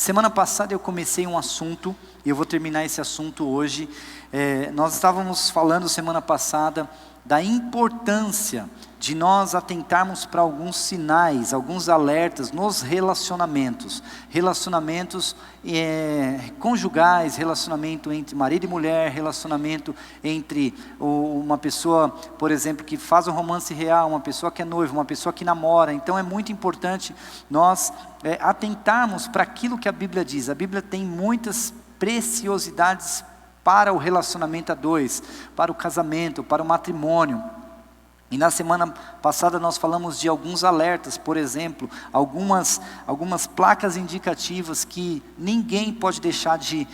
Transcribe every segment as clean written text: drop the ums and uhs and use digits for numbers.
Semana passada eu comecei um assunto, e eu vou terminar esse assunto hoje. Nós estávamos falando semana passada da importância de nós atentarmos para alguns sinais, alguns alertas nos relacionamentos. Relacionamentos conjugais, relacionamento entre marido e mulher, relacionamento entre uma pessoa, por exemplo, que faz um romance real, uma pessoa que é noiva, uma pessoa que namora. Então é muito importante nós atentarmos para aquilo que a Bíblia diz. A Bíblia tem muitas preciosidades para o relacionamento a dois, para o casamento, para o matrimônio. E na semana passada nós falamos de alguns alertas, por exemplo, algumas placas indicativas que ninguém pode deixar de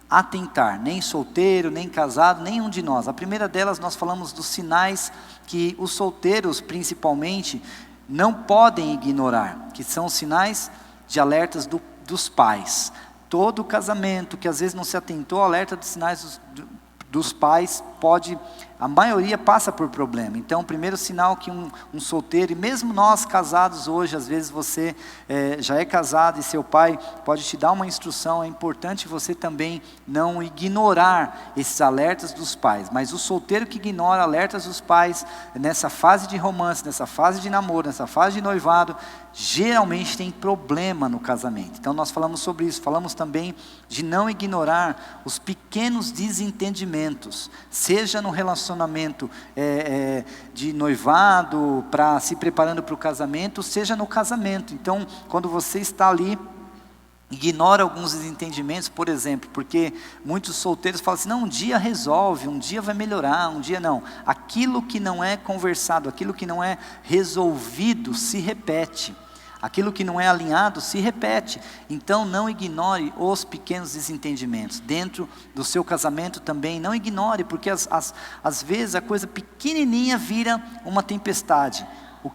atentar, nem solteiro, nem casado, nenhum de nós. A primeira delas nós falamos dos sinais que os solteiros principalmente não podem ignorar, que são os sinais de alertas dos pais. Todo casamento que às vezes não se atentou ao alerta dos sinais dos pais, a maioria passa por problema. Então o primeiro sinal que um solteiro, e mesmo nós casados hoje, às vezes você já é casado e seu pai pode te dar uma instrução, é importante você também não ignorar esses alertas dos pais. Mas o solteiro que ignora alertas dos pais, nessa fase de romance, nessa fase de namoro, nessa fase de noivado, geralmente tem problema no casamento. Então nós falamos sobre isso, falamos também de não ignorar os pequenos desentendimentos, seja no relacionamento de noivado, para se preparando para o casamento, seja no casamento. Então quando você está ali, ignora alguns desentendimentos, por exemplo, porque muitos solteiros falam assim, não, um dia resolve, um dia vai melhorar, um dia não. Aquilo que não é conversado, aquilo que não é resolvido, se repete. Aquilo que não é alinhado se repete. Então não ignore os pequenos desentendimentos. Dentro do seu casamento também, não ignore, porque às vezes a coisa pequenininha vira uma tempestade.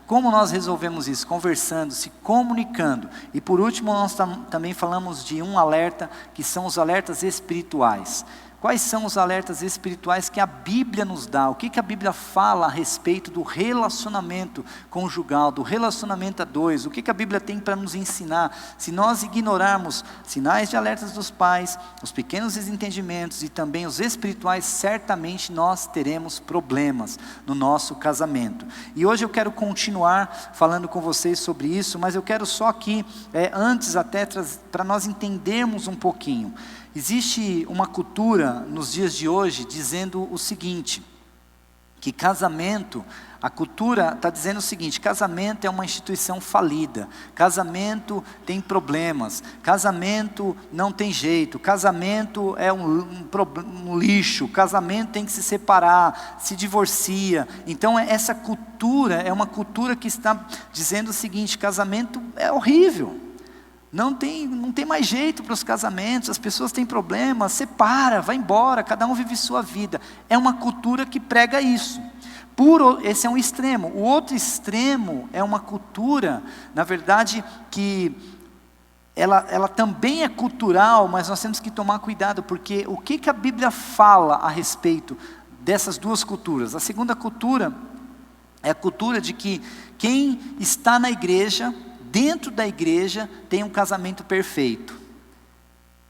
Como nós resolvemos isso? Conversando, se comunicando. E por último nós também falamos de um alerta, que são os alertas espirituais. Quais são os alertas espirituais que a Bíblia nos dá? O que a Bíblia fala a respeito do relacionamento conjugal, do relacionamento a dois? O que a Bíblia tem para nos ensinar? Se nós ignorarmos sinais de alertas dos pais, os pequenos desentendimentos e também os espirituais, certamente nós teremos problemas no nosso casamento. E hoje eu quero continuar falando com vocês sobre isso, mas eu quero só aqui, antes até, para nós entendermos um pouquinho. Existe uma cultura nos dias de hoje dizendo o seguinte, que casamento, a cultura está dizendo o seguinte, casamento é uma instituição falida, casamento tem problemas, casamento não tem jeito, casamento é um lixo, casamento tem que se separar, se divorcia. Então essa cultura é uma cultura que está dizendo o seguinte, casamento é horrível. Não tem mais jeito para os casamentos, as pessoas têm problemas, separa, vai embora, cada um vive sua vida. É uma cultura que prega isso. Esse é um extremo. O outro extremo é uma cultura, na verdade, que ela também é cultural, mas nós temos que tomar cuidado, porque o que a Bíblia fala a respeito dessas duas culturas? A segunda cultura é a cultura de que quem está na igreja, dentro da igreja, tem um casamento perfeito,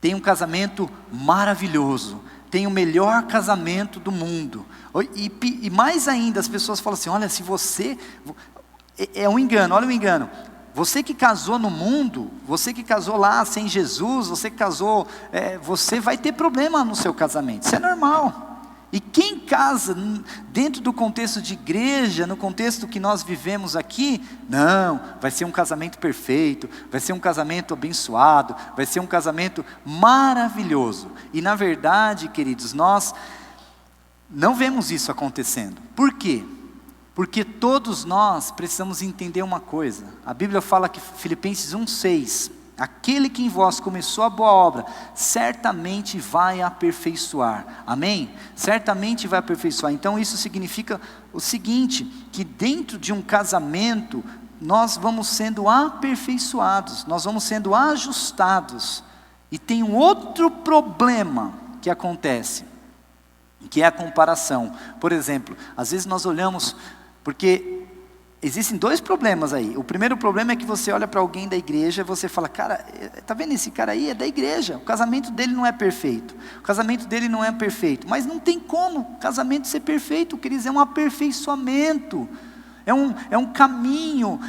tem um casamento maravilhoso, tem o melhor casamento do mundo. E mais ainda, as pessoas falam assim, olha, se você... É um engano, olha o engano. Você que casou no mundo, você que casou lá sem Jesus, você que casou... você vai ter problema no seu casamento, isso é normal. E quem casa dentro do contexto de igreja, no contexto que nós vivemos aqui, não, vai ser um casamento perfeito, vai ser um casamento abençoado, vai ser um casamento maravilhoso. E na verdade, queridos, nós não vemos isso acontecendo. Por quê? Porque todos nós precisamos entender uma coisa. A Bíblia fala que Filipenses 1:6, aquele que em vós começou a boa obra, certamente vai aperfeiçoar. Amém? Certamente vai aperfeiçoar. Então isso significa o seguinte, que dentro de um casamento, nós vamos sendo aperfeiçoados, nós vamos sendo ajustados. E tem um outro problema que acontece, que é a comparação. Por exemplo, às vezes nós olhamos, porque existem dois problemas aí. O primeiro problema é que você olha para alguém da igreja e você fala, cara, tá vendo esse cara aí? É da igreja, o casamento dele não é perfeito. O casamento dele não é perfeito. Mas não tem como o casamento ser perfeito, queridos, é um aperfeiçoamento. É um caminho,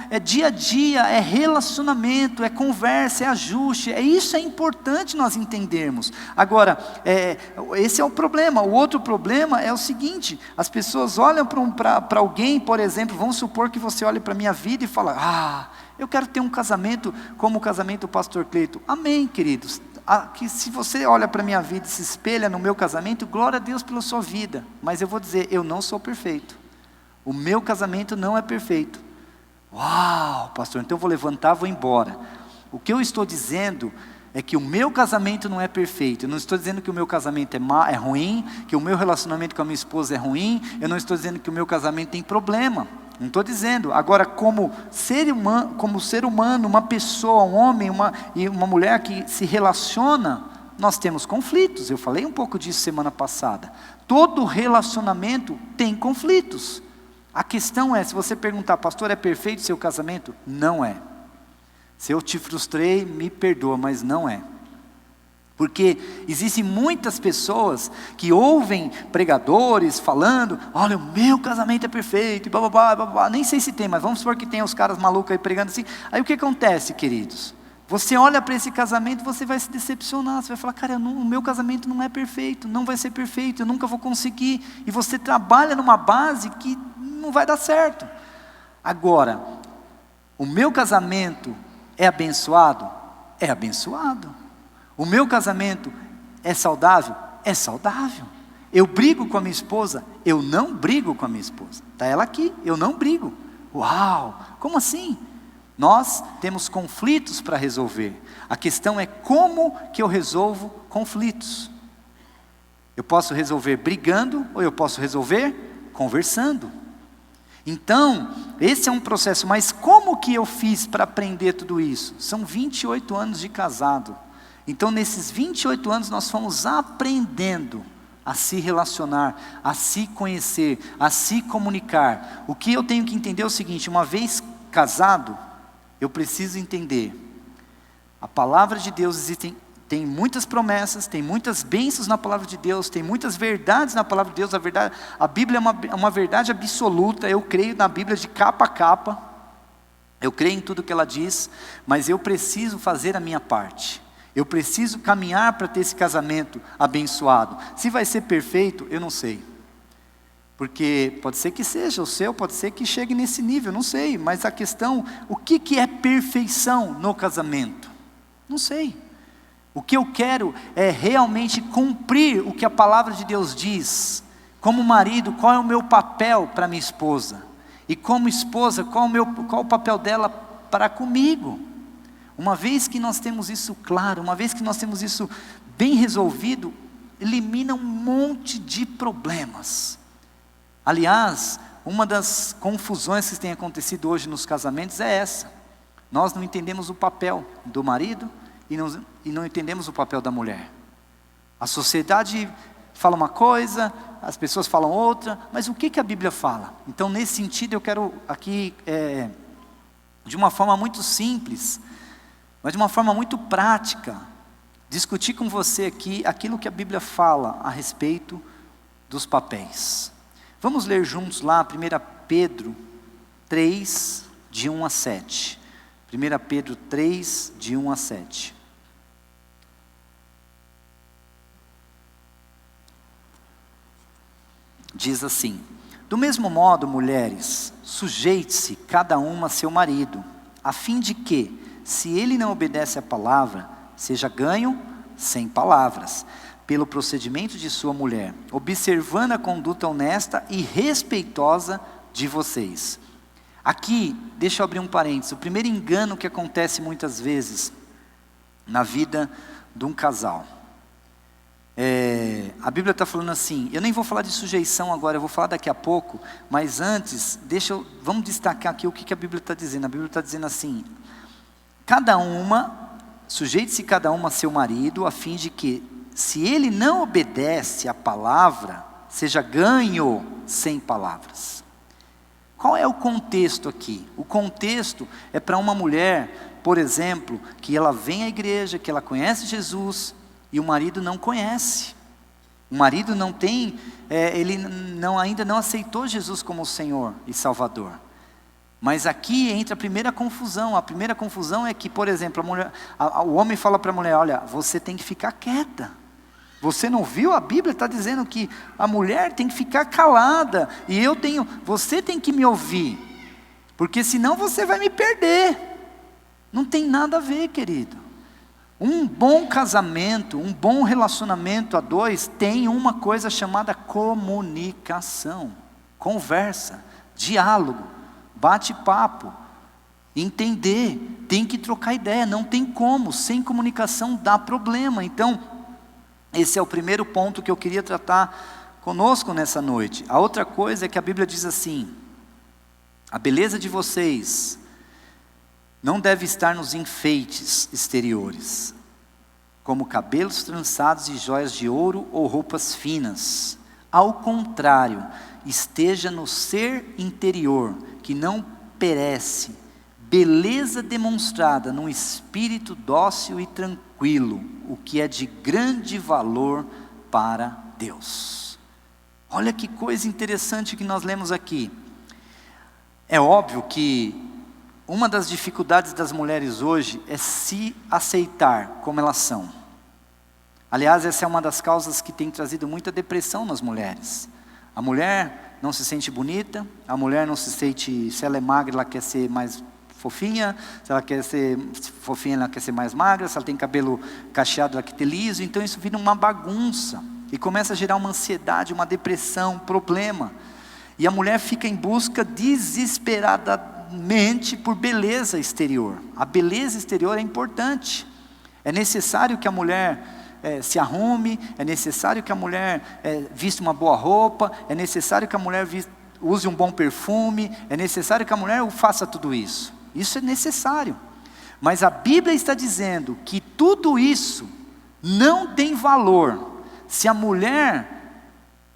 é dia a dia, é relacionamento, é conversa, é ajuste. Isso é importante nós entendermos. Agora, esse é o problema. O outro problema é o seguinte: as pessoas olham para alguém, por exemplo, vamos supor que você olhe para a minha vida e fala, eu quero ter um casamento como o casamento do pastor Cleito. Amém, queridos. Que se você olha para a minha vida e se espelha no meu casamento, glória a Deus pela sua vida. Mas eu vou dizer, eu não sou perfeito. O meu casamento não é perfeito. Uau, pastor, então eu vou levantar, vou embora. O que eu estou dizendo é que o meu casamento não é perfeito. Eu não estou dizendo que o meu casamento é ruim, que o meu relacionamento com a minha esposa é ruim. Eu não estou dizendo que o meu casamento tem problema. Não estou dizendo. Agora, como ser humano, uma pessoa, um homem e uma mulher que se relaciona, nós temos conflitos. Eu falei um pouco disso semana passada. Todo relacionamento tem conflitos. A questão é, se você perguntar, pastor, é perfeito seu casamento? Não é. Se eu te frustrei, me perdoa, mas não é. Porque existem muitas pessoas que ouvem pregadores falando, olha, o meu casamento é perfeito, e blá, blá, blá, blá, blá. Nem sei se tem, mas vamos supor que tem os caras malucos aí pregando assim. Aí o que acontece, queridos? Você olha para esse casamento, você vai se decepcionar, você vai falar, cara, o meu casamento não é perfeito, não vai ser perfeito, eu nunca vou conseguir. E você trabalha numa base que não vai dar certo. Agora, o meu casamento é abençoado? É abençoado. O meu casamento é saudável? É saudável. Eu brigo com a minha esposa? Eu não brigo com a minha esposa. Está ela aqui, eu não brigo. Uau, como assim? Nós temos conflitos para resolver. A questão é como que eu resolvo conflitos. Eu posso resolver brigando ou eu posso resolver conversando. Então, esse é um processo, mas como que eu fiz para aprender tudo isso? São 28 anos de casado. Então, nesses 28 anos, nós fomos aprendendo a se relacionar, a se conhecer, a se comunicar. O que eu tenho que entender é o seguinte: uma vez casado, eu preciso entender, a palavra de Deus tem muitas promessas, tem muitas bênçãos na palavra de Deus, tem muitas verdades na palavra de Deus. A Bíblia é uma verdade absoluta. Eu creio na Bíblia de capa a capa, eu creio em tudo que ela diz, mas eu preciso fazer a minha parte. Eu preciso caminhar para ter esse casamento abençoado. Se vai ser perfeito, eu não sei. Porque pode ser que seja o seu, pode ser que chegue nesse nível, não sei. Mas a questão, o que é perfeição no casamento? Não sei. O que eu quero é realmente cumprir o que a palavra de Deus diz. Como marido, qual é o meu papel para minha esposa? E como esposa, qual o papel dela para comigo? Uma vez que nós temos isso claro, uma vez que nós temos isso bem resolvido, elimina um monte de problemas. Aliás, uma das confusões que tem acontecido hoje nos casamentos é essa. Nós não entendemos o papel do marido e não entendemos o papel da mulher. A sociedade fala uma coisa, as pessoas falam outra, mas o que a Bíblia fala? Então, nesse sentido, eu quero aqui, de uma forma muito simples, mas de uma forma muito prática, discutir com você aqui aquilo que a Bíblia fala a respeito dos papéis. Vamos ler juntos lá 1 Pedro 3, de 1 a 7. 1 Pedro 3, de 1 a 7. Diz assim: do mesmo modo, mulheres, sujeite-se cada uma a seu marido, a fim de que, se ele não obedece à palavra, seja ganho sem palavras, pelo procedimento de sua mulher, observando a conduta honesta e respeitosa de vocês. Aqui, deixa eu abrir um parênteses, o primeiro engano que acontece muitas vezes na vida de um casal. A Bíblia está falando assim, eu nem vou falar de sujeição agora, eu vou falar daqui a pouco, mas antes, vamos destacar aqui o que a Bíblia está dizendo. A Bíblia está dizendo assim: sujeite-se cada uma a seu marido, a fim de que, se ele não obedece à palavra, seja ganho sem palavras. Qual é o contexto aqui? O contexto é para uma mulher, por exemplo, que ela vem à igreja, que ela conhece Jesus, e o marido não conhece. O marido não tem, ainda não aceitou Jesus como Senhor e Salvador. Mas aqui entra a primeira confusão. A primeira confusão é que, por exemplo, o homem fala para a mulher: olha, você tem que ficar quieta. Você não viu? A Bíblia está dizendo que a mulher tem que ficar calada. E você tem que me ouvir. Porque senão você vai me perder. Não tem nada a ver, querido. Um bom casamento, um bom relacionamento a dois tem uma coisa chamada comunicação, conversa, diálogo, bate-papo, entender, tem que trocar ideia, não tem como, sem comunicação dá problema. Então, esse é o primeiro ponto que eu queria tratar conosco nessa noite. A outra coisa é que a Bíblia diz assim: a beleza de vocês não deve estar nos enfeites exteriores, como cabelos trançados e joias de ouro ou roupas finas. Ao contrário, esteja no ser interior, que não perece, beleza demonstrada num espírito dócil e tranquilo, o que é de grande valor para Deus. Olha que coisa interessante que nós lemos aqui. É óbvio que uma das dificuldades das mulheres hoje é se aceitar como elas são. Aliás, essa é uma das causas que tem trazido muita depressão nas mulheres. A mulher não se sente bonita, a mulher não se sente, se ela é magra, ela quer ser mais fofinha, se ela quer ser fofinha, ela quer ser mais magra, se ela tem cabelo cacheado, ela quer ter liso. Então isso vira uma bagunça e começa a gerar uma ansiedade, uma depressão, um problema. E a mulher fica em busca desesperadamente por beleza exterior. A beleza exterior é importante. É necessário que a mulher se arrume, é necessário que a mulher vista uma boa roupa, é necessário que a mulher use um bom perfume, é necessário que a mulher faça tudo isso. Isso é necessário. Mas a Bíblia está dizendo que tudo isso não tem valor se a mulher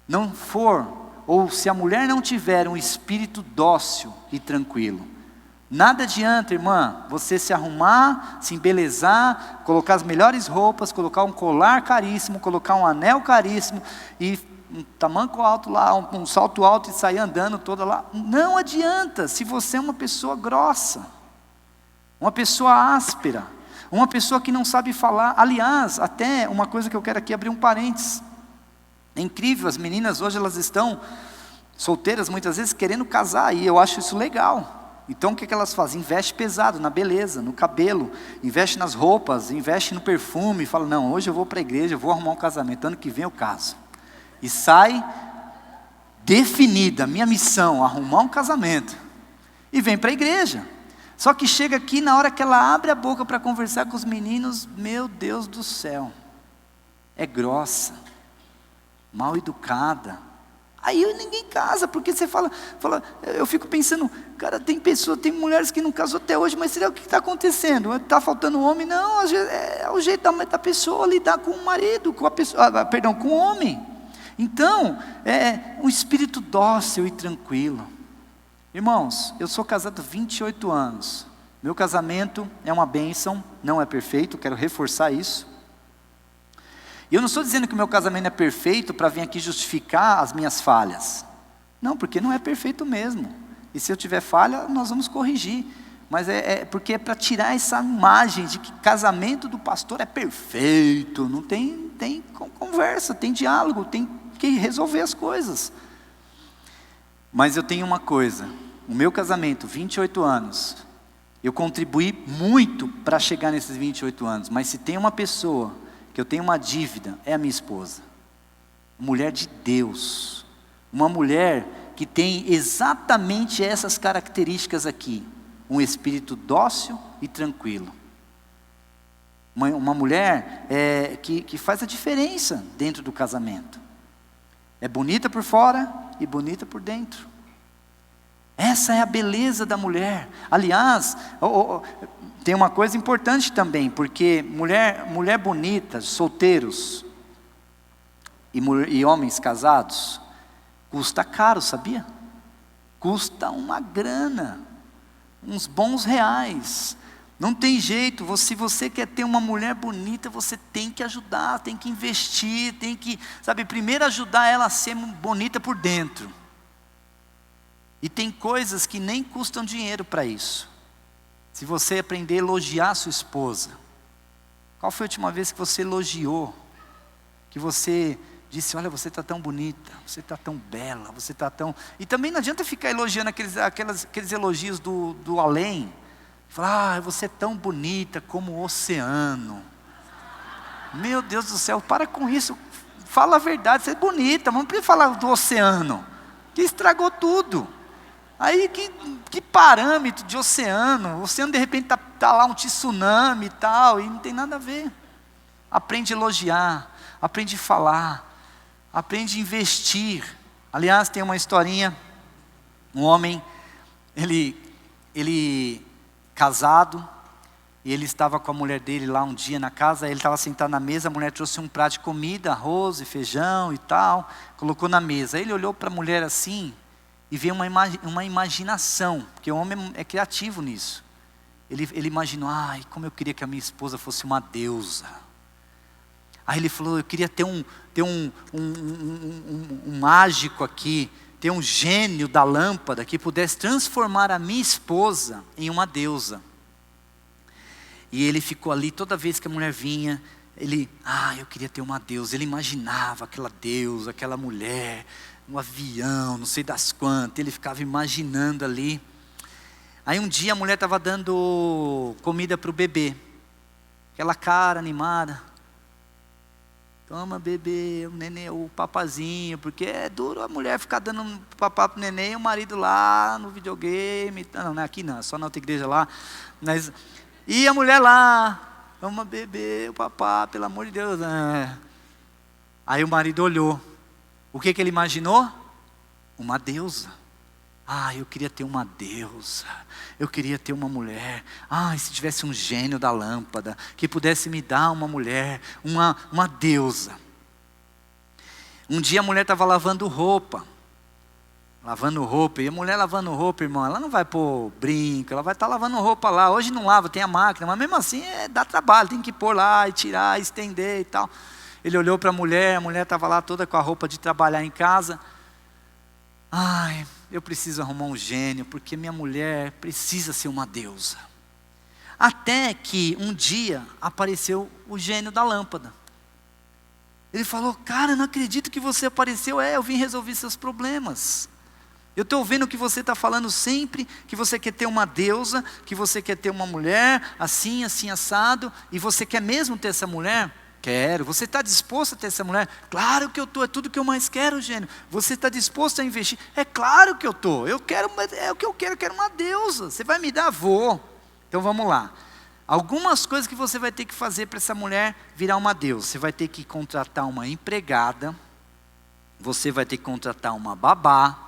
não for, ou se a mulher não tiver um espírito dócil e tranquilo. Nada adianta, irmã, você se arrumar, se embelezar, colocar as melhores roupas, colocar um colar caríssimo, colocar um anel caríssimo e um tamanco alto lá, um salto alto e sair andando toda lá. Não adianta se você é uma pessoa grossa, uma pessoa áspera, uma pessoa que não sabe falar. Aliás, até uma coisa que eu quero aqui abrir um parênteses. É incrível, as meninas hoje elas estão solteiras muitas vezes querendo casar, e eu acho isso legal. Então o que elas fazem? Investe pesado na beleza, no cabelo, investe nas roupas, investe no perfume, fala: não, hoje eu vou para a igreja, eu vou arrumar um casamento, ano que vem eu caso. E sai definida a minha missão, arrumar um casamento, e vem para a igreja. Só que chega aqui, na hora que ela abre a boca para conversar com os meninos, meu Deus do céu, é grossa, mal educada. Aí ninguém casa, porque você fala, eu fico pensando, cara, tem mulheres que não casou até hoje, mas será o que está acontecendo? Está faltando homem? Não, é o jeito da pessoa lidar com o marido, com o homem. Então, é um espírito dócil e tranquilo. Irmãos, eu sou casado há 28 anos, meu casamento é uma bênção, não é perfeito, quero reforçar isso. E eu não estou dizendo que o meu casamento é perfeito para vir aqui justificar as minhas falhas. Não, porque não é perfeito mesmo. E se eu tiver falha, nós vamos corrigir. Mas porque é para tirar essa imagem de que casamento do pastor é perfeito. Não tem conversa, tem diálogo, tem que resolver as coisas. Mas eu tenho uma coisa, o meu casamento, 28 anos, eu contribuí muito para chegar nesses 28 anos. Mas se tem uma pessoa que eu tenho uma dívida, é a minha esposa. Mulher de Deus. Uma mulher que tem exatamente essas características aqui. Um espírito dócil e tranquilo. Uma mulher que faz a diferença dentro do casamento. É bonita por fora e bonita por dentro. Essa é a beleza da mulher. Aliás, tem uma coisa importante também, porque mulher bonita, solteiros e homens casados, custa caro, sabia? custa uma grana, uns bons reais. Não tem jeito, se você quer ter uma mulher bonita, você tem que ajudar, tem que investir, tem que, primeiro ajudar ela a ser bonita por dentro. E tem coisas que nem custam dinheiro para isso. Se você aprender a elogiar a sua esposa, qual foi a última vez que você elogiou? Que você disse, olha, você está tão bonita, você está tão bela, você está tão... E também não adianta ficar elogiando aqueles elogios do além. Falar, você é tão bonita como o oceano. Meu Deus do céu, para com isso. Fala a verdade, você é bonita, mas não precisa falar do oceano, que estragou tudo. Aí que parâmetro de oceano? O oceano de repente está lá um tsunami e tal, e não tem nada a ver. Aprende a elogiar, aprende a falar, aprende a investir. Aliás, tem uma historinha, um homem, ele casado, e ele estava com a mulher dele lá um dia na casa, ele estava sentado na mesa, a mulher trouxe um prato de comida, arroz e feijão e tal, colocou na mesa. Ele olhou para a mulher assim, e veio uma imaginação, porque o homem é criativo nisso. Ele imaginou, ai, como eu queria que a minha esposa fosse uma deusa. Aí ele falou, eu queria ter um mágico aqui, ter um gênio da lâmpada que pudesse transformar a minha esposa em uma deusa. E ele ficou ali, toda vez que a mulher vinha, eu queria ter uma deusa. Ele imaginava aquela deusa, aquela mulher, um avião, não sei das quantas, ele ficava imaginando ali. Aí um dia a mulher estava dando comida para o bebê, aquela cara animada, toma bebê, o neném, o papazinho, porque é duro a mulher ficar dando papá para o neném e o marido lá no videogame, não é aqui não, é só na outra igreja lá, mas, e a mulher lá, toma bebê, o papá, pelo amor de Deus, Aí o marido olhou. O que ele imaginou? Uma deusa. Eu queria ter uma deusa. Eu queria ter uma mulher. Se tivesse um gênio da lâmpada que pudesse me dar uma mulher, uma deusa. Um dia a mulher estava lavando roupa. E a mulher lavando roupa, irmão, ela não vai pôr brinco, ela vai estar lavando roupa lá. Hoje não lava, tem a máquina, mas mesmo assim dá trabalho, tem que pôr lá e tirar, estender e tal. Ele olhou para a mulher estava lá toda com a roupa de trabalhar em casa. Eu preciso arrumar um gênio, porque minha mulher precisa ser uma deusa. Até que um dia apareceu o gênio da lâmpada. Ele falou, cara, não acredito que você apareceu, eu vim resolver seus problemas. Eu estou vendo que você está falando sempre, que você quer ter uma deusa, que você quer ter uma mulher, assim, assim, assado, e você quer mesmo ter essa mulher? Quero. Você está disposto a ter essa mulher? Claro que eu estou, é tudo que eu mais quero, gênio. Você está disposto a investir? É claro que eu estou. É o que eu quero uma deusa. Você vai me dar? Vou. Então vamos lá. Algumas coisas que você vai ter que fazer para essa mulher virar uma deusa. Você vai ter que contratar uma empregada, você vai ter que contratar uma babá,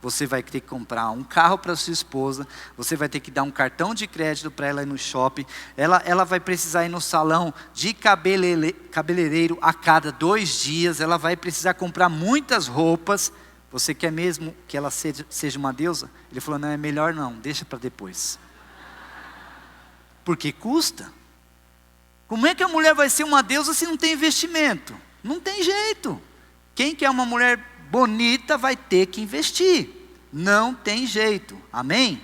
você vai ter que comprar um carro para sua esposa, você vai ter que dar um cartão de crédito para ela ir no shopping, ela vai precisar ir no salão de cabeleireiro a cada 2 dias, ela vai precisar comprar muitas roupas. Você quer mesmo que ela seja uma deusa? Ele falou, não, é melhor não, deixa para depois. Porque custa. Como é que a mulher vai ser uma deusa se não tem investimento? Não tem jeito. Quem quer uma mulher bonita vai ter que investir, não tem jeito, amém?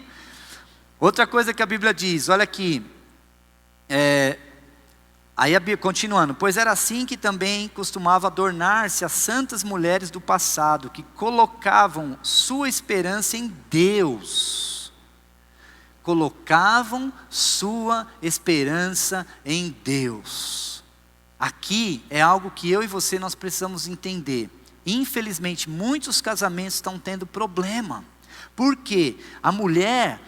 Outra coisa que a Bíblia diz, olha aqui, continuando, pois era assim que também costumava adornar-se as santas mulheres do passado, que colocavam sua esperança em Deus, Aqui é algo que eu e você nós precisamos entender. Infelizmente, muitos casamentos estão tendo problema. Porque a mulher,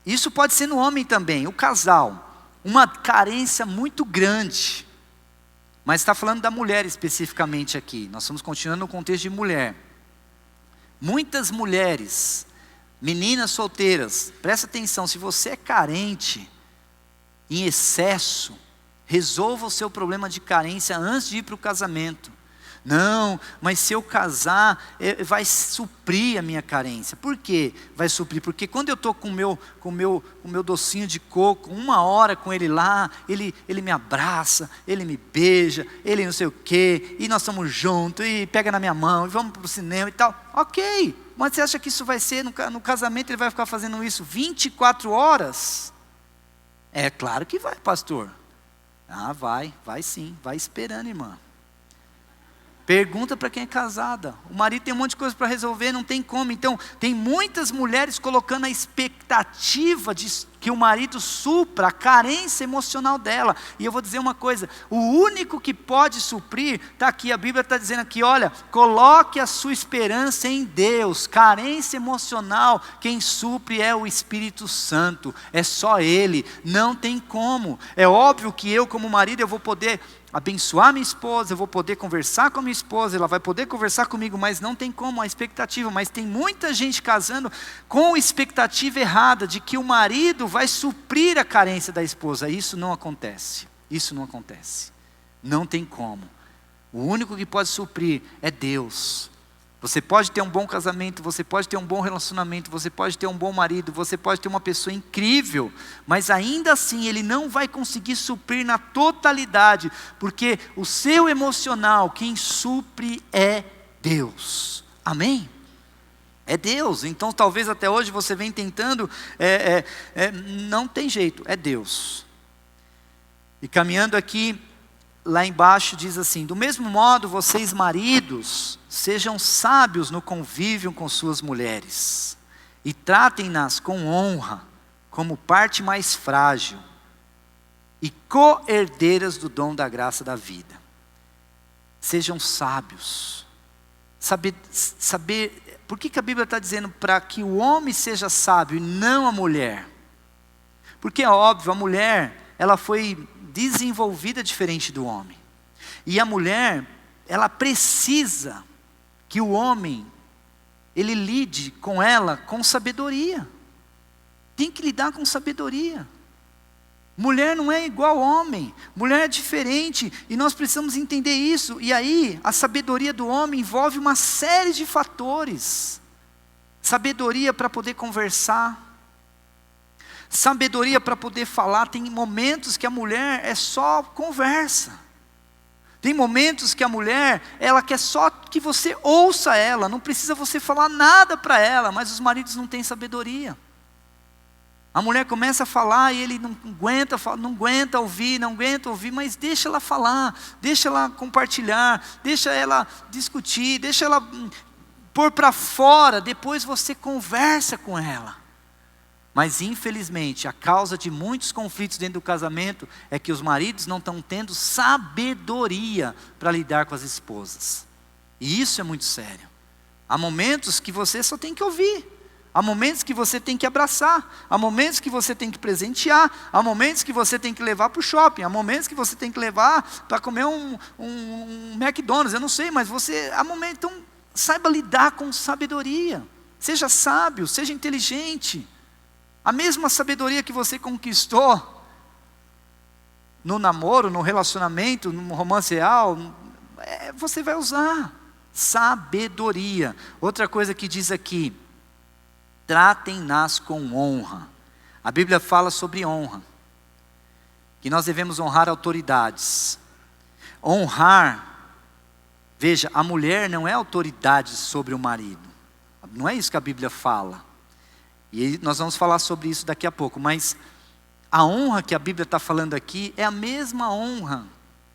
isso pode ser no homem também, o casal, uma carência muito grande. Mas está falando da mulher especificamente aqui. Nós estamos continuando no contexto de mulher. Muitas mulheres, meninas solteiras, presta atenção, se você é carente, em excesso, resolva o seu problema de carência antes de ir para o casamento. Não, mas se eu casar, vai suprir a minha carência. Por quê? Vai suprir, porque quando eu estou com o meu docinho de coco, 1 hora com ele lá, ele me abraça, ele me beija, ele não sei o quê, e nós estamos juntos, e pega na minha mão, e vamos para o cinema e tal. Ok, mas você acha que isso vai ser, no casamento ele vai ficar fazendo isso 24 horas? É claro que vai, pastor. Ah, vai sim, vai esperando, irmã. Pergunta para quem é casada. O marido tem um monte de coisa para resolver, não tem como. Então, tem muitas mulheres colocando a expectativa de que o marido supra a carência emocional dela. E eu vou dizer uma coisa: o único que pode suprir, está aqui, a Bíblia está dizendo aqui, olha, coloque a sua esperança em Deus. Carência emocional, quem supre é o Espírito Santo. É só Ele, não tem como. É óbvio que eu, como marido, eu vou poder abençoar minha esposa, eu vou poder conversar com a minha esposa, ela vai poder conversar comigo, mas não tem como, a expectativa. Mas tem muita gente casando com expectativa errada, de que o marido vai suprir a carência da esposa. Isso não acontece, não tem como. O único que pode suprir é Deus. Você pode ter um bom casamento, você pode ter um bom relacionamento, você pode ter um bom marido, você pode ter uma pessoa incrível, mas ainda assim ele não vai conseguir suprir na totalidade, porque o seu emocional, quem supre é Deus. Amém? É Deus. Então talvez até hoje você vem tentando, não tem jeito, é Deus. E caminhando aqui, lá embaixo diz assim: do mesmo modo vocês maridos, sejam sábios no convívio com suas mulheres, e tratem-nas com honra, como parte mais frágil, e co-herdeiras do dom da graça da vida. Sejam sábios. Saber, por que a Bíblia está dizendo para que o homem seja sábio e não a mulher? Porque é óbvio, a mulher, ela foi desenvolvida diferente do homem. E a mulher, ela precisa que o homem, ele lide com ela com sabedoria. Tem que lidar com sabedoria. Mulher não é igual homem, mulher é diferente, e nós precisamos entender isso. E aí, a sabedoria do homem envolve uma série de fatores. Sabedoria para poder conversar, sabedoria para poder falar. Tem momentos que a mulher é só conversa. Tem momentos que a mulher, ela quer só que você ouça ela, não precisa você falar nada para ela, mas os maridos não têm sabedoria. A mulher começa a falar e ele não aguenta ouvir, mas deixa ela falar, deixa ela compartilhar, deixa ela discutir, deixa ela pôr para fora, depois você conversa com ela. Mas infelizmente, a causa de muitos conflitos dentro do casamento é que os maridos não estão tendo sabedoria para lidar com as esposas. E isso é muito sério. Há momentos que você só tem que ouvir. Há momentos que você tem que abraçar, há momentos que você tem que presentear, há momentos que você tem que levar para o shopping, há momentos que você tem que levar para comer um McDonald's, eu não sei, mas há momentos, então saiba lidar com sabedoria, seja sábio, seja inteligente. A mesma sabedoria que você conquistou no namoro, no relacionamento, no romance real, você vai usar sabedoria. Outra coisa que diz aqui: tratem-nas com honra. A Bíblia fala sobre honra, que nós devemos honrar autoridades. Honrar, veja, a mulher não é autoridade sobre o marido, não é isso que a Bíblia fala, e nós vamos falar sobre isso daqui a pouco, mas a honra que a Bíblia está falando aqui é a mesma honra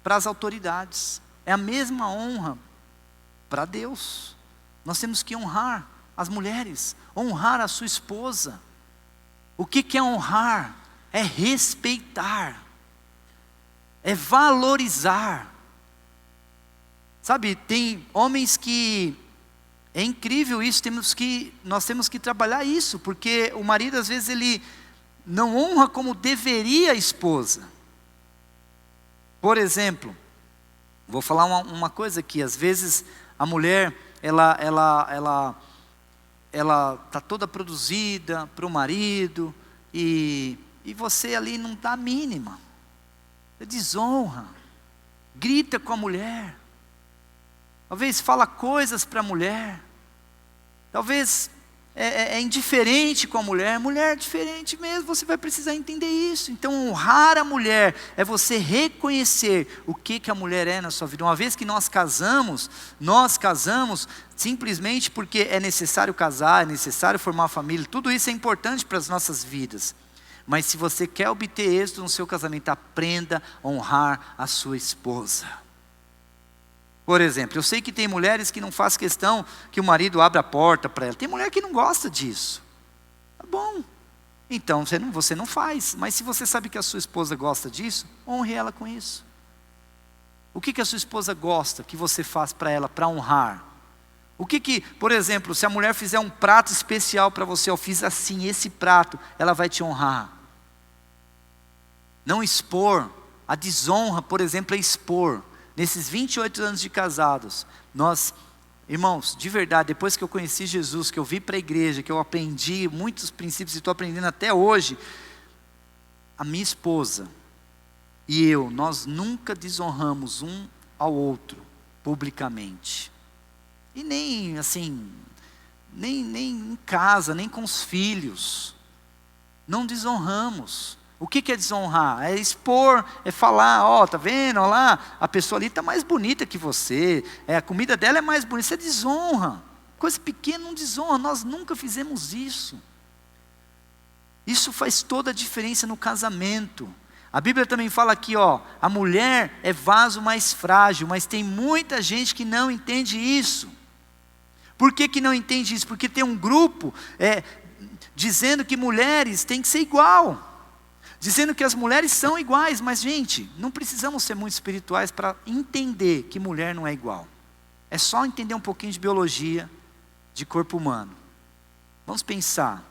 para as autoridades, é a mesma honra para Deus. Nós temos que honrar as mulheres, honrar a sua esposa. O que é honrar? É respeitar, é valorizar. Sabe, tem homens que, é incrível isso, nós temos que trabalhar isso, porque o marido às vezes ele não honra como deveria a esposa. Por exemplo, vou falar uma coisa aqui, às vezes a mulher, ela está toda produzida para o marido, e você ali não dá a mínima, você desonra, grita com a mulher. talvez fala coisas para a mulher, talvez é indiferente com a mulher. Mulher é diferente mesmo, você vai precisar entender isso. Então honrar a mulher é você reconhecer o que a mulher é na sua vida. Uma vez que nós casamos simplesmente porque é necessário casar, é necessário formar uma família, tudo isso é importante para as nossas vidas. Mas se você quer obter êxito no seu casamento, aprenda a honrar a sua esposa. Por exemplo, eu sei que tem mulheres que não fazem questão que o marido abra a porta para ela. Tem mulher que não gosta disso. Tá bom. Então você não faz. Mas se você sabe que a sua esposa gosta disso, honre ela com isso. O que a sua esposa gosta que você faz para ela, para honrar? Por exemplo, se a mulher fizer um prato especial para você, eu fiz assim, esse prato, ela vai te honrar. Não expor. A desonra, por exemplo, é expor. Nesses 28 anos de casados, irmãos, de verdade, depois que eu conheci Jesus, que eu vim para a igreja, que eu aprendi muitos princípios e estou aprendendo até hoje, a minha esposa e eu, nós nunca desonramos um ao outro publicamente. E nem assim, nem em casa, nem com os filhos. Não desonramos. O que é desonrar? É expor, é falar, tá vendo, olha lá, a pessoa ali está mais bonita que você, a comida dela é mais bonita, isso é desonra. Coisa pequena não desonra, nós nunca fizemos isso. Isso faz toda a diferença no casamento. A Bíblia também fala aqui, a mulher é vaso mais frágil, mas tem muita gente que não entende isso. Por que não entende isso? Porque tem um grupo dizendo que mulheres têm que ser igual. Dizendo que as mulheres são iguais, mas gente, não precisamos ser muito espirituais para entender que mulher não é igual. É só entender um pouquinho de biologia, de corpo humano. Vamos pensar,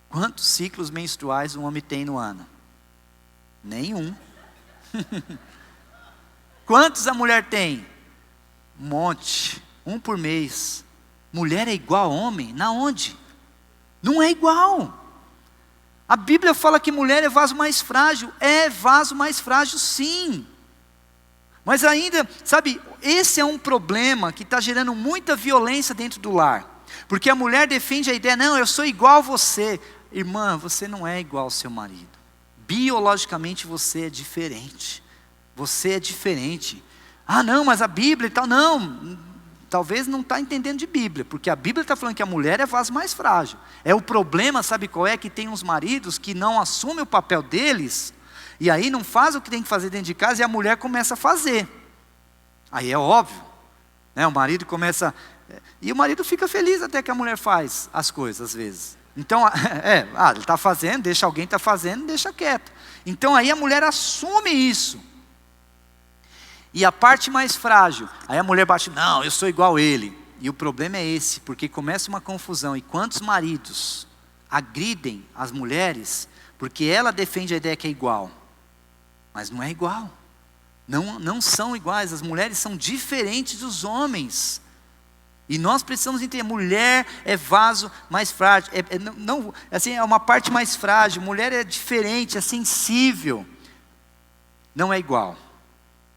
quantos ciclos menstruais um homem tem no ano? Nenhum. Quantos a mulher tem? Um monte, um por mês. Mulher é igual a homem? Na onde? Não é igual. A Bíblia fala que mulher é vaso mais frágil. É vaso mais frágil, sim. Mas ainda, sabe, esse é um problema que está gerando muita violência dentro do lar. Porque a mulher defende a ideia, não, eu sou igual a você. Irmã, você não é igual ao seu marido. Biologicamente você é diferente. Você é diferente. Ah, não, mas a Bíblia e tal, não. Talvez não está entendendo de Bíblia, porque a Bíblia está falando que a mulher é vaso mais frágil. O problema, sabe qual é? Que tem uns maridos que não assumem o papel deles, e aí não fazem o que tem que fazer dentro de casa, e a mulher começa a fazer. Aí é óbvio, né? O marido começa, e o marido fica feliz até que a mulher faz as coisas às vezes. Então, ele está fazendo, deixa alguém estar fazendo, deixa quieto. Então aí a mulher assume isso. E a parte mais frágil, aí a mulher bate, não, eu sou igual a ele. E o problema é esse, porque começa uma confusão. E quantos maridos agridem as mulheres, porque ela defende a ideia que é igual. Mas não é igual. Não são iguais, as mulheres são diferentes dos homens. E nós precisamos entender, mulher é vaso mais frágil. É uma parte mais frágil, mulher é diferente, é sensível. Não é igual.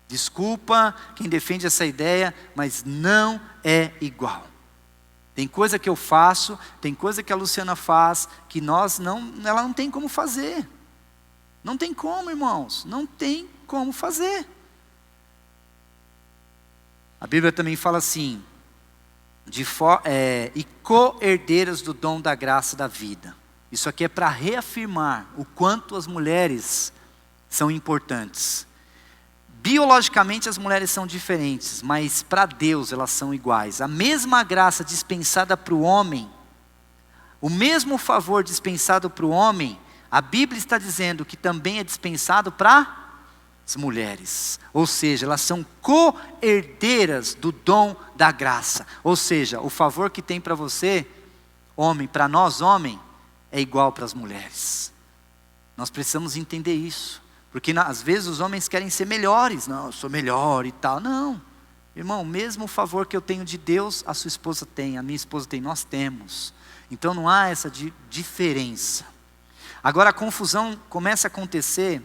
Desculpa quem defende essa ideia, mas não é igual. Tem coisa que eu faço, tem coisa que a Luciana faz, que ela não tem como fazer. Não tem como, irmãos, não tem como fazer. A Bíblia também fala assim, e co-herdeiras do dom da graça da vida. Isso aqui é para reafirmar o quanto as mulheres são importantes. Biologicamente as mulheres são diferentes, mas para Deus elas são iguais. A mesma graça dispensada para o homem, o mesmo favor dispensado para o homem, a Bíblia está dizendo que também é dispensado para as mulheres. Ou seja, elas são co-herdeiras do dom da graça. Ou seja, o favor que tem para você, homem, para nós homem, é igual para as mulheres. Nós precisamos entender isso. Porque às vezes os homens querem ser melhores. Não, eu sou melhor e tal. Não, irmão, mesmo o favor que eu tenho de Deus, a sua esposa tem, a minha esposa tem, nós temos. Então não há essa diferença. Agora a confusão começa a acontecer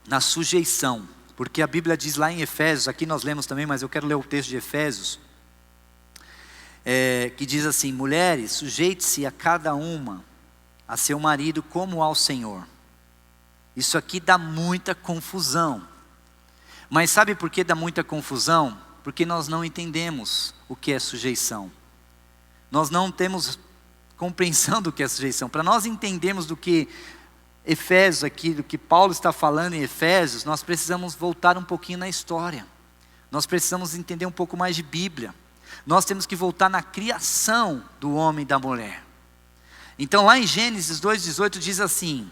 na sujeição. porque a Bíblia diz lá em Efésios, aqui nós lemos também, mas eu quero ler o texto de Efésios, que diz assim: mulheres, sujeite-se a cada uma, a seu marido como ao Senhor. Isso aqui dá muita confusão. Mas sabe por que dá muita confusão? Porque nós não entendemos o que é sujeição. Nós não temos compreensão do que é sujeição. Para nós entendermos do que Efésios aqui, do que Paulo está falando em Efésios, nós precisamos voltar um pouquinho na história. Nós precisamos entender um pouco mais de Bíblia. Nós temos que voltar na criação do homem e da mulher. Então lá em Gênesis 2,18 diz assim: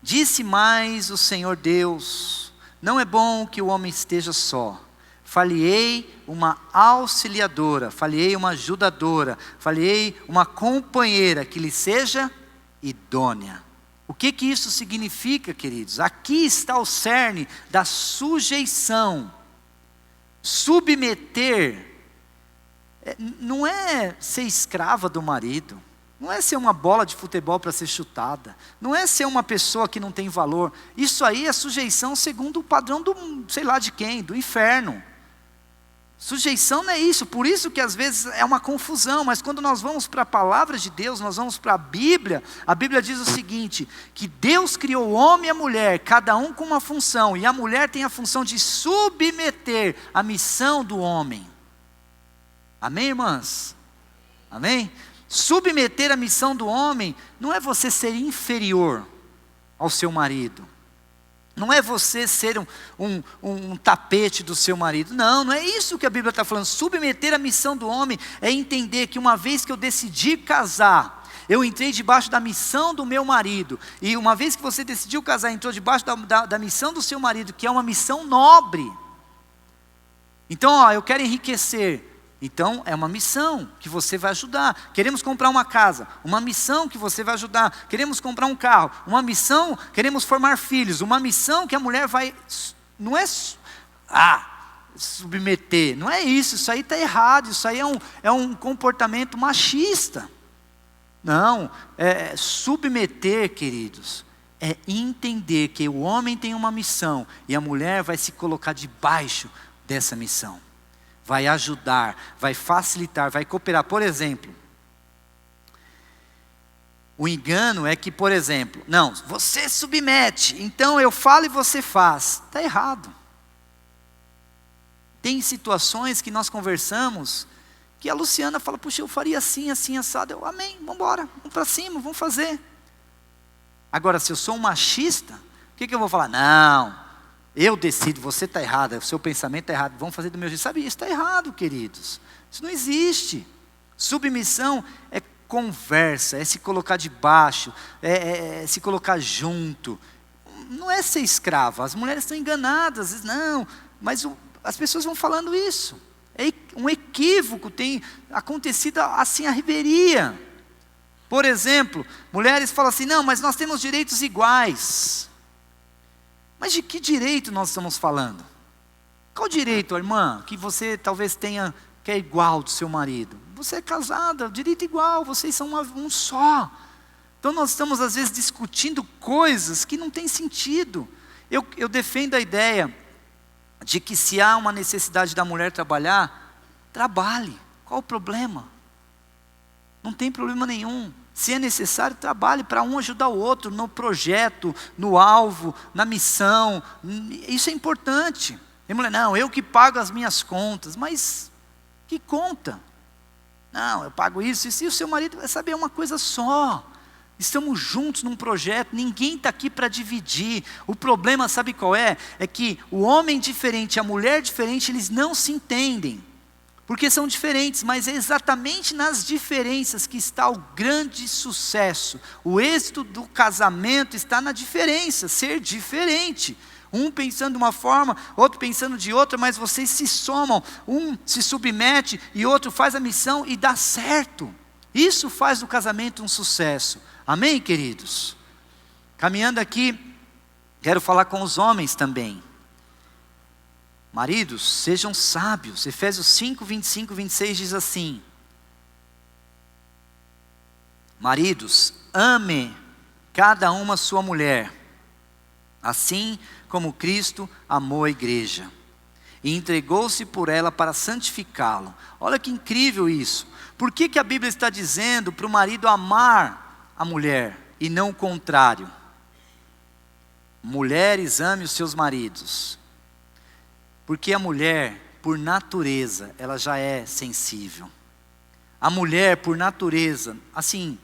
disse mais o Senhor Deus, não é bom que o homem esteja só. Falei uma auxiliadora, falei uma ajudadora, falei uma companheira que lhe seja idônea. O que isso significa, queridos? Aqui está o cerne da sujeição. Submeter não é ser escrava do marido. Não é ser uma bola de futebol para ser chutada. Não é ser uma pessoa que não tem valor. Isso aí é sujeição segundo o padrão do, sei lá de quem, do inferno. Sujeição não é isso, por isso que às vezes é uma confusão, mas quando nós vamos para a palavra de Deus, nós vamos para a Bíblia diz o seguinte, que Deus criou o homem e a mulher, cada um com uma função, e a mulher tem a função de submeter a missão do homem. Amém, irmãs? Amém? Submeter a missão do homem não é você ser inferior ao seu marido. Não é você ser um tapete do seu marido. Não é isso que a Bíblia está falando. Submeter a missão do homem é entender que uma vez que eu decidi casar, eu entrei debaixo da missão do meu marido. E uma vez que você decidiu casar, entrou debaixo da missão do seu marido, que é uma missão nobre. Então, eu quero enriquecer. Então é uma missão que você vai ajudar. Queremos comprar uma casa, uma missão que você vai ajudar. Queremos comprar um carro, uma missão. Queremos formar filhos, uma missão que a mulher vai, não é submeter, não é isso aí está errado, isso aí é um comportamento machista. Não, submeter, queridos, é entender que o homem tem uma missão e a mulher vai se colocar debaixo dessa missão. Vai ajudar, vai facilitar, vai cooperar. Por exemplo, o engano é que, por exemplo, não, você submete, então eu falo e você faz. Está errado. Tem situações que nós conversamos, que a Luciana fala, puxa, eu faria assim, assim, assado. Eu, amém, vamos embora, vamos para cima, vamos fazer. Agora, se eu sou um machista, o que eu vou falar? Não. Eu decido, você está errado, o seu pensamento está errado, vamos fazer do meu jeito. Sabe, isso está errado, queridos. Isso não existe. Submissão é conversa, é se colocar debaixo, é se colocar junto. Não é ser escravo, as mulheres estão enganadas, não, mas as pessoas vão falando isso. É um equívoco, tem acontecido assim a riveria. Por exemplo, mulheres falam assim, não, mas nós temos direitos iguais. Mas de que direito nós estamos falando? Qual direito, irmã, que você talvez tenha, que é igual do seu marido? Você é casada, direito igual, vocês são um só. Então nós estamos às vezes discutindo coisas que não têm sentido. Eu defendo a ideia de que se há uma necessidade da mulher trabalhar, trabalhe. Qual o problema? Não tem problema nenhum. Se é necessário, trabalhe para um ajudar o outro no projeto, no alvo, na missão. Isso é importante. Tem mulher, não, eu que pago as minhas contas. Mas que conta? Não, eu pago isso. E o seu marido vai saber, é uma coisa só. Estamos juntos num projeto, ninguém está aqui para dividir. O problema, sabe qual é? É que o homem diferente e a mulher diferente, eles não se entendem. Porque são diferentes, mas é exatamente nas diferenças que está o grande sucesso. O êxito do casamento está na diferença, ser diferente. Um pensando de uma forma, outro pensando de outra, mas vocês se somam. Um se submete e outro faz a missão e dá certo. Isso faz do casamento um sucesso. Amém, queridos? Caminhando aqui, quero falar com os homens também. Maridos, sejam sábios. Efésios 5, 25, 26 diz assim: maridos, ame cada uma sua mulher, Assim como Cristo amou a igreja e entregou-se por ela para santificá-lo. Olha que incrível isso. Por que a Bíblia está dizendo para o marido amar a mulher e não o contrário? Mulheres, ame os seus maridos. Porque a mulher, por natureza, ela já é sensível. A mulher, por natureza, assim,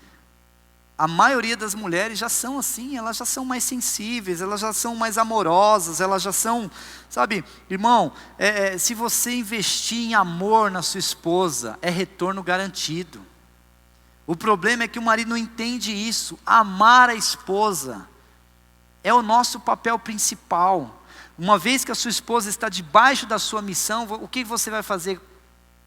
a maioria das mulheres já são assim, elas já são mais sensíveis, elas já são mais amorosas, elas já são, sabe, irmão, se você investir em amor na sua esposa, é retorno garantido. O problema é que o marido não entende isso. Amar a esposa é o nosso papel principal. Uma vez que a sua esposa está debaixo da sua missão, o que você vai fazer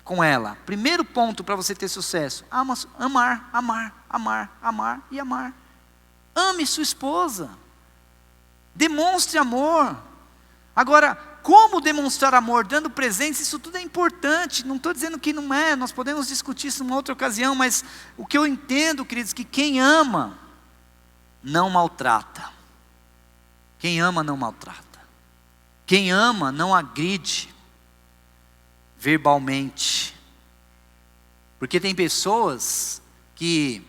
com ela? Primeiro ponto para você ter sucesso: amar, amar, amar, amar e amar. Ame sua esposa. Demonstre amor. Agora, como demonstrar amor? Dando presentes, isso tudo é importante. Não estou dizendo que não é, nós podemos discutir isso numa outra ocasião, mas o que eu entendo, queridos, que quem ama, não maltrata. Quem ama, não maltrata. Quem ama, não agride verbalmente. Porque tem pessoas que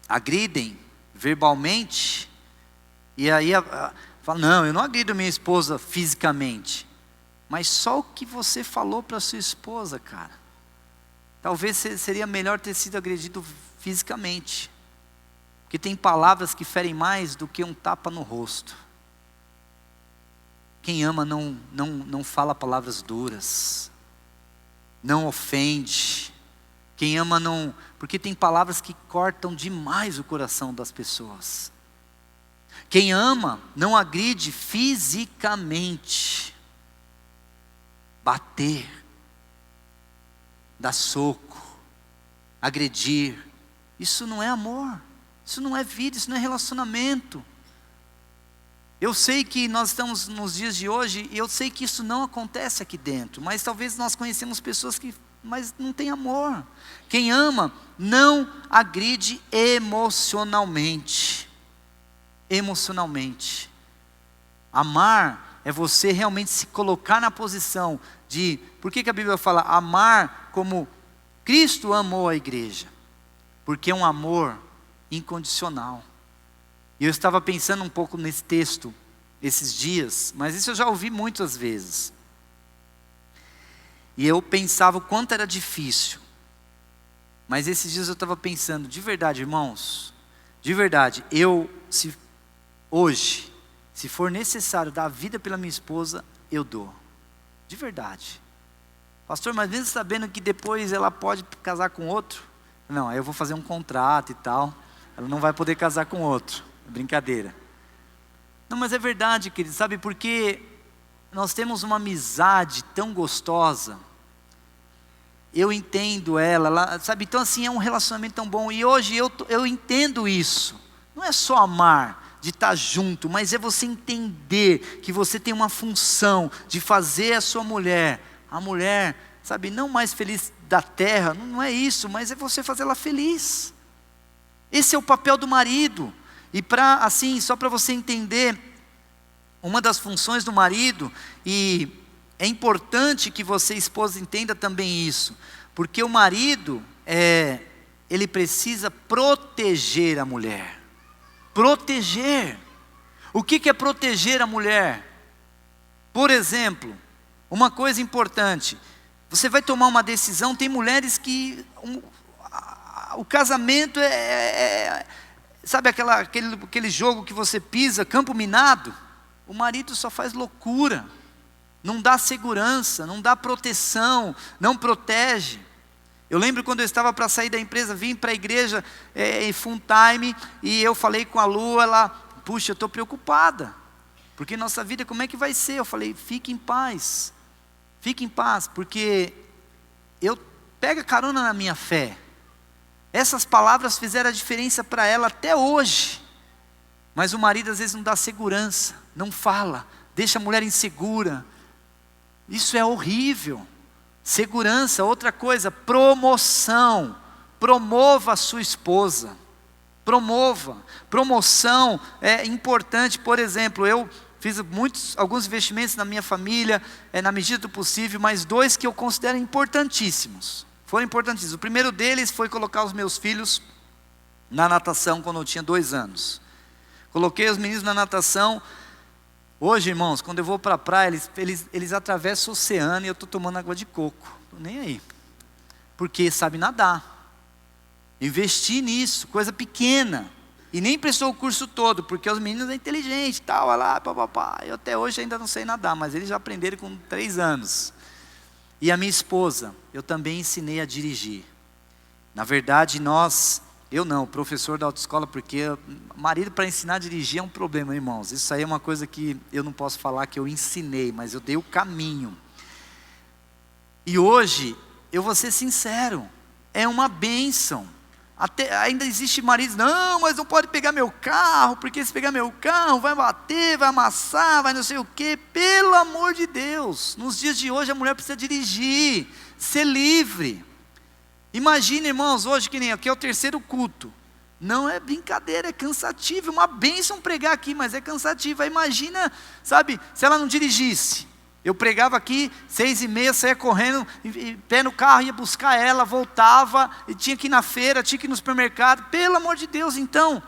agridem verbalmente, e aí fala: não, eu não agrido minha esposa fisicamente. Mas só o que você falou para sua esposa, cara, talvez seria melhor ter sido agredido fisicamente. Porque tem palavras que ferem mais do que um tapa no rosto. Quem ama não fala palavras duras, não ofende. Quem ama não... Porque tem palavras que cortam demais o coração das pessoas. Quem ama não agride fisicamente. Bater, dar soco, agredir, isso não é amor, isso não é vida, isso não é relacionamento. Eu sei que nós estamos nos dias de hoje, e eu sei que isso não acontece aqui dentro, mas talvez nós conhecemos pessoas mas não tem amor. Quem ama não agride emocionalmente. Emocionalmente. Amar é você realmente se colocar na posição de... Por que a Bíblia fala amar como Cristo amou a igreja? Porque é um amor incondicional. E eu estava pensando um pouco nesse texto esses dias, mas isso eu já ouvi muitas vezes. E eu pensava o quanto era difícil. Mas esses dias eu estava pensando, de verdade, irmãos, de verdade, hoje, se for necessário dar a vida pela minha esposa, eu dou. De verdade. Pastor, mas mesmo sabendo que depois ela pode casar com outro? Não, aí eu vou fazer um contrato e tal. Ela não vai poder casar com outro. Brincadeira. Não, mas é verdade, querido, sabe, porque nós temos uma amizade tão gostosa. Eu entendo ela, sabe, então assim, é um relacionamento tão bom. E hoje eu entendo isso. Não é só amar, de estar junto, mas é você entender que você tem uma função de fazer a sua mulher, a mulher, sabe, não mais feliz da terra, não é isso, mas é você fazer ela feliz. Esse é o papel do marido. E só para você entender, uma das funções do marido, e é importante que você, esposa, entenda também isso, porque o marido, ele precisa proteger a mulher. Proteger. O que é proteger a mulher? Por exemplo, uma coisa importante, você vai tomar uma decisão, tem mulheres que o casamento sabe aquele jogo que você pisa, campo minado? O marido só faz loucura, não dá segurança, não dá proteção, não protege. Eu lembro quando eu estava para sair da empresa, vim para a igreja em full time, e eu falei com a Lu, ela, puxa, eu estou preocupada, porque nossa vida como é que vai ser? Eu falei, fique em paz, porque pega carona na minha fé. Essas palavras fizeram a diferença para ela até hoje. Mas o marido às vezes não dá segurança, não fala, deixa a mulher insegura. Isso é horrível. Segurança, outra coisa, promoção. Promova a sua esposa. promova. Promoção é importante. Por exemplo, eu fiz alguns investimentos na minha família, na medida do possível, mas 2 que eu considero importantíssimos. Foram importantíssimos. O primeiro deles foi colocar os meus filhos na natação quando eu tinha 2 anos. Coloquei os meninos na natação. Hoje, irmãos, quando eu vou para a praia, eles atravessam o oceano e eu estou tomando água de coco. Estou nem aí. Porque sabe nadar. Investi nisso, coisa pequena. E nem prestou o curso todo, porque os meninos são inteligentes, tal, olha lá, papapá. Eu até hoje ainda não sei nadar, mas eles já aprenderam com 3 anos. E a minha esposa, eu também ensinei a dirigir. Na verdade, o professor da autoescola, porque marido para ensinar a dirigir é um problema, irmãos. Isso aí é uma coisa que eu não posso falar que eu ensinei, mas eu dei o caminho. E hoje, eu vou ser sincero, é uma bênção. Ainda existe maridos, não, mas não pode pegar meu carro, porque se pegar meu carro vai bater, vai amassar, vai não sei o quê. Pelo amor de Deus, nos dias de hoje a mulher precisa dirigir, ser livre. Imagina, irmãos, hoje que nem aqui é o 3º culto. Não é brincadeira, é cansativo, é uma bênção pregar aqui, mas é cansativo. Imagina, sabe, se ela não dirigisse. Eu pregava aqui, 6h30, saía correndo, pé no carro, ia buscar ela, voltava, e tinha que ir na feira, tinha que ir no supermercado. Pelo amor de Deus, então,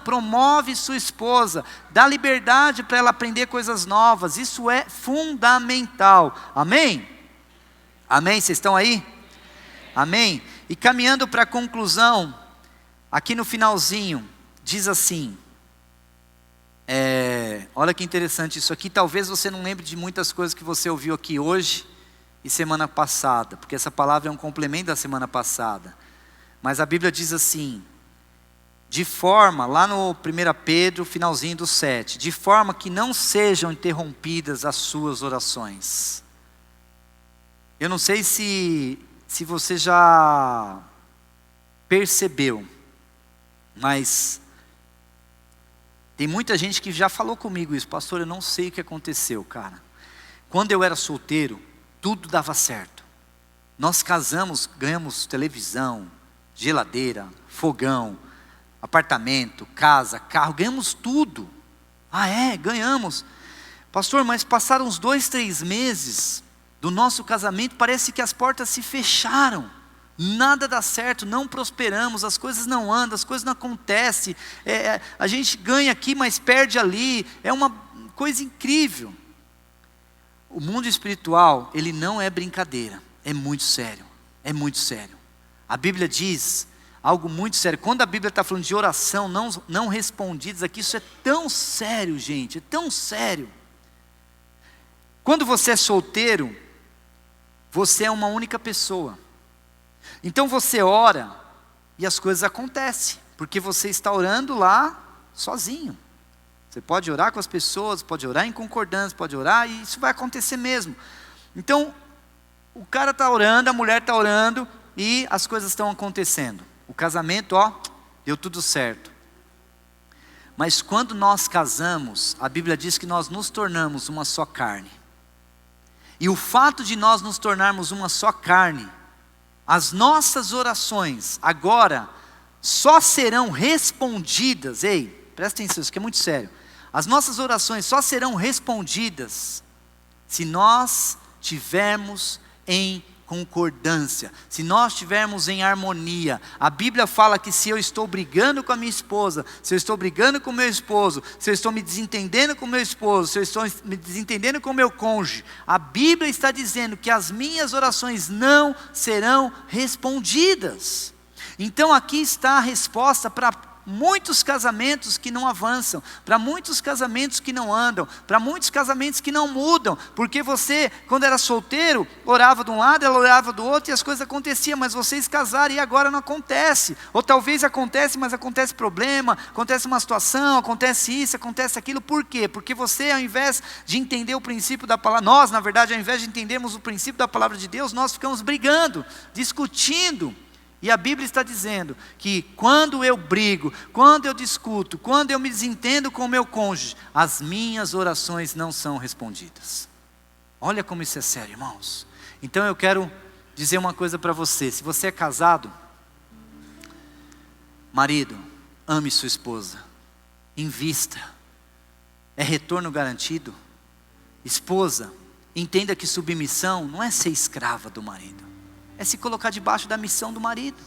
promove sua esposa, dá liberdade para ela aprender coisas novas, isso é fundamental, amém? Amém, vocês estão aí? Amém? E caminhando para a conclusão, aqui no finalzinho, diz assim, olha que interessante isso aqui, talvez você não lembre de muitas coisas que você ouviu aqui hoje e semana passada, porque essa palavra é um complemento da semana passada, mas a Bíblia diz assim, de forma, lá no 1 Pedro, finalzinho do 7, de forma que não sejam interrompidas as suas orações. Eu não sei se você já percebeu, mas tem muita gente que já falou comigo isso, pastor, eu não sei o que aconteceu, cara. Quando eu era solteiro, tudo dava certo. Nós casamos, ganhamos televisão, geladeira, fogão, apartamento, casa, carro, ganhamos tudo. Ganhamos. Pastor, mas passaram uns 2, 3 meses do nosso casamento, parece que as portas se fecharam. Nada dá certo, não prosperamos, as coisas não andam, as coisas não acontecem. A gente ganha aqui, mas perde ali. É uma coisa incrível. O mundo espiritual, ele não é brincadeira. É muito sério. É muito sério. A Bíblia diz algo muito sério. Quando a Bíblia está falando de oração não respondidas aqui, isso é tão sério, gente. É tão sério. Quando você é solteiro, você é uma única pessoa. Então você ora e as coisas acontecem, porque você está orando lá sozinho. Você pode orar com as pessoas, pode orar em concordância, pode orar e isso vai acontecer mesmo. Então, o cara está orando, a mulher está orando e as coisas estão acontecendo. O casamento, deu tudo certo. Mas quando nós casamos, a Bíblia diz que nós nos tornamos uma só carne. E o fato de nós nos tornarmos uma só carne, as nossas orações agora só serão respondidas, presta atenção, isso aqui é muito sério. As nossas orações só serão respondidas se nós tivermos em concordância, se nós estivermos em harmonia. A Bíblia fala que se eu estou brigando com a minha esposa, se eu estou brigando com o meu esposo, se eu estou me desentendendo com o meu esposo, se eu estou me desentendendo com o meu cônjuge, a Bíblia está dizendo que as minhas orações não serão respondidas. Então aqui está a resposta para muitos casamentos que não avançam, para muitos casamentos que não andam, para muitos casamentos que não mudam, porque você, quando era solteiro, orava de um lado, ela orava do outro e as coisas aconteciam, mas vocês casaram e agora não acontece, ou talvez acontece, mas acontece problema, acontece uma situação, acontece isso, acontece aquilo, por quê? Porque você, ao invés de entender o princípio da palavra, nós, na verdade, ao invés de entendermos o princípio da palavra de Deus, nós ficamos brigando, discutindo. E a Bíblia está dizendo que quando eu brigo, quando eu discuto, quando eu me desentendo com o meu cônjuge, as minhas orações não são respondidas. Olha como isso é sério, irmãos. Então eu quero dizer uma coisa para você. Se você é casado, Marido, ame sua esposa, invista, é retorno garantido. Esposa, entenda que submissão não é ser escrava do marido, é se colocar debaixo da missão do marido.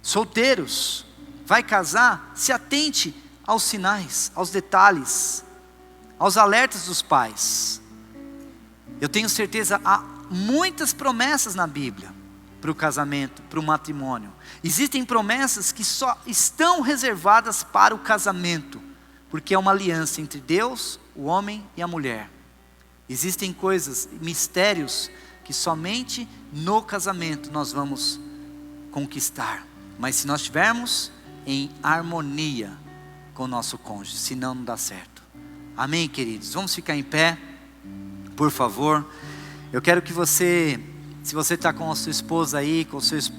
Solteiros, vai casar, se atente aos sinais, aos detalhes, aos alertas dos pais. Eu tenho certeza, há muitas promessas na Bíblia para o casamento, para o matrimônio. Existem promessas que só estão reservadas para o casamento, porque é uma aliança entre Deus, o homem e a mulher. Existem coisas, mistérios, que somente no casamento nós vamos conquistar. Mas se nós estivermos em harmonia com o nosso cônjuge, senão não dá certo. Amém, queridos? Vamos ficar em pé, por favor. Eu quero que você, se você está com a sua esposa aí, com o seu esposo,